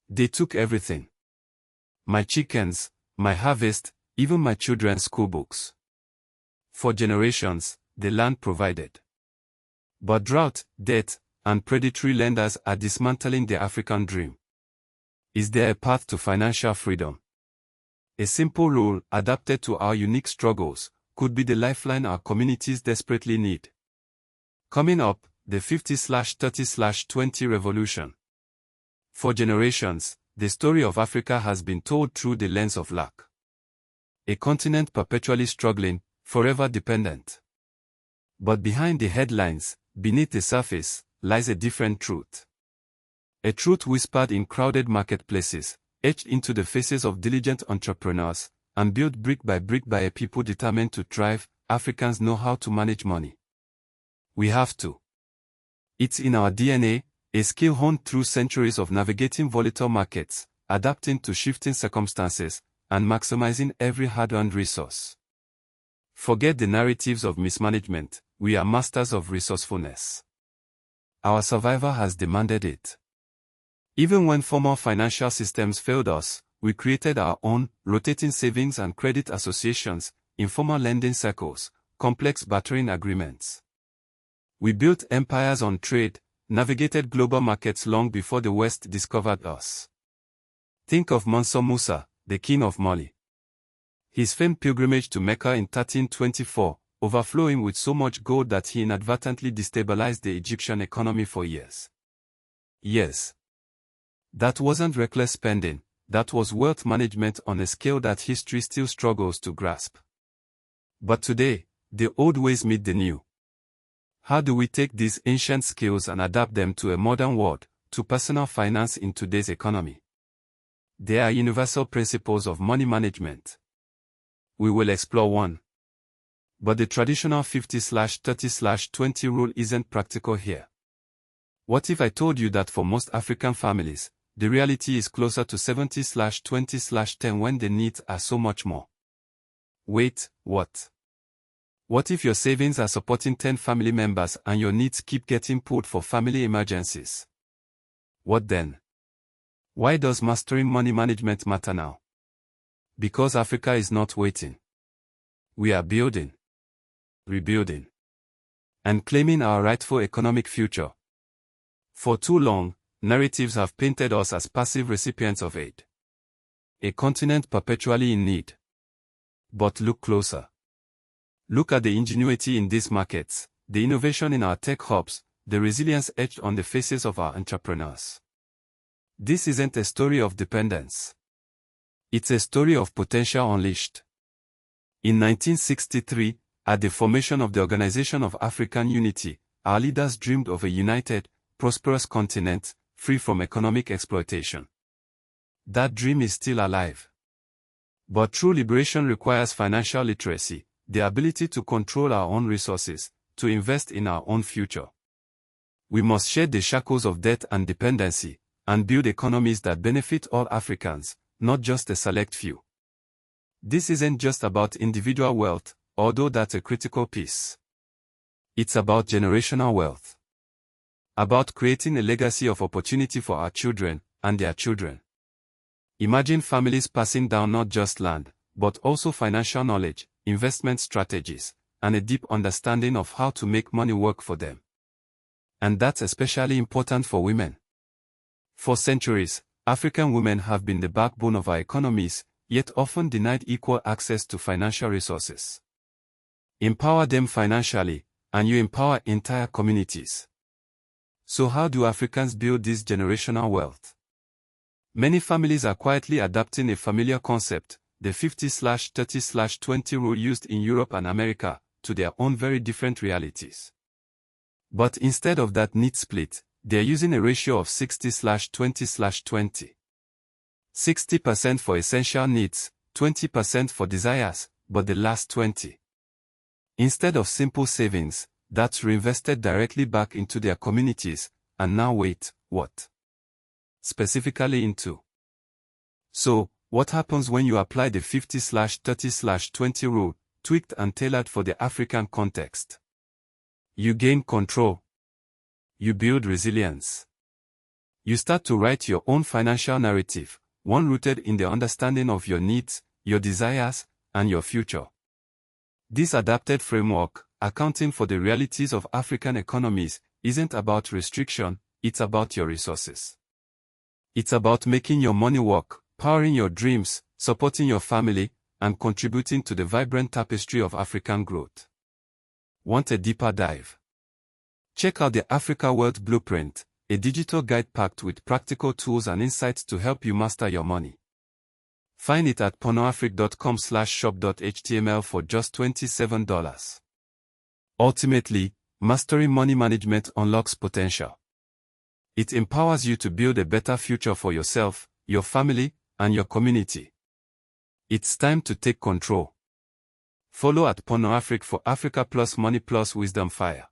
They took everything. My chickens, my harvest, even my children's schoolbooks. For generations, the land provided. But drought, debt, and predatory lenders are dismantling the African dream. Is there a path to financial freedom? A simple rule, adapted to our unique struggles, could be the lifeline our communities desperately need. Coming up, the 50/30/20 revolution. For generations, the story of Africa has been told through the lens of lack. A continent perpetually struggling, forever dependent. But behind the headlines, beneath the surface, lies a different truth. A truth whispered in crowded marketplaces, etched into the faces of diligent entrepreneurs, and built brick by a people determined to thrive. Africans know how to manage money. We have to. It's in our DNA, a skill honed through centuries of navigating volatile markets, adapting to shifting circumstances, and maximizing every hard-earned resource. Forget the narratives of mismanagement, we are masters of resourcefulness. Our survival has demanded it. Even when formal financial systems failed us, we created our own, rotating savings and credit associations, informal lending circles, complex bartering agreements. We built empires on trade, navigated global markets long before the West discovered us. Think of Mansour Musa, the king of Mali. His famed pilgrimage to Mecca in 1324, overflowing with so much gold that he inadvertently destabilized the Egyptian economy for years. Yes. That wasn't reckless spending, that was wealth management on a scale that history still struggles to grasp. But today, the old ways meet the new. How do we take these ancient skills and adapt them to a modern world, to personal finance in today's economy? There are universal principles of money management. We will explore one. But the traditional 50/30/20 rule isn't practical here. What if I told you that for most African families, the reality is closer to 70/20/10 when the needs are so much more? Wait, what? What if your savings are supporting 10 family members and your needs keep getting pulled for family emergencies? What then? Why does mastering money management matter now? Because Africa is not waiting. We are building, rebuilding, and claiming our rightful economic future. For too long, narratives have painted us as passive recipients of aid. A continent perpetually in need. But look closer. Look at the ingenuity in these markets, the innovation in our tech hubs, the resilience etched on the faces of our entrepreneurs. This isn't a story of dependence. It's a story of potential unleashed. In 1963, at the formation of the Organization of African Unity, our leaders dreamed of a united, prosperous continent, free from economic exploitation. That dream is still alive. But true liberation requires financial literacy, the ability to control our own resources, to invest in our own future. We must shed the shackles of debt and dependency, and build economies that benefit all Africans, not just a select few. This isn't just about individual wealth, although that's a critical piece. It's about generational wealth. About creating a legacy of opportunity for our children, and their children. Imagine families passing down not just land, but also financial knowledge, investment strategies, and a deep understanding of how to make money work for them. And that's especially important for women. For centuries, African women have been the backbone of our economies, yet often denied equal access to financial resources. Empower them financially, and you empower entire communities. So how do Africans build this generational wealth? Many families are quietly adapting a familiar concept, the 50/30/20 rule used in Europe and America, to their own very different realities. But instead of that neat split, they are using a ratio of 60/20/20. 60% for essential needs, 20% for desires, but the last 20. Instead of simple savings, that's reinvested directly back into their communities, and now wait, what? Specifically into. So, what happens when you apply the 50/30/20 rule, tweaked and tailored for the African context? You gain control. You build resilience. You start to write your own financial narrative, one rooted in the understanding of your needs, your desires, and your future. This adapted framework, accounting for the realities of African economies, isn't about restriction, it's about your resources. It's about making your money work, powering your dreams, supporting your family, and contributing to the vibrant tapestry of African growth. Want a deeper dive? Check out the Africa Wealth Blueprint, a digital guide packed with practical tools and insights to help you master your money. Find it at pornoafric.com/shop.html for just $27. Ultimately, mastering money management unlocks potential. It empowers you to build a better future for yourself, your family, and your community. It's time to take control. Follow at pornoafric for Africa Plus Money Plus Wisdom Fire.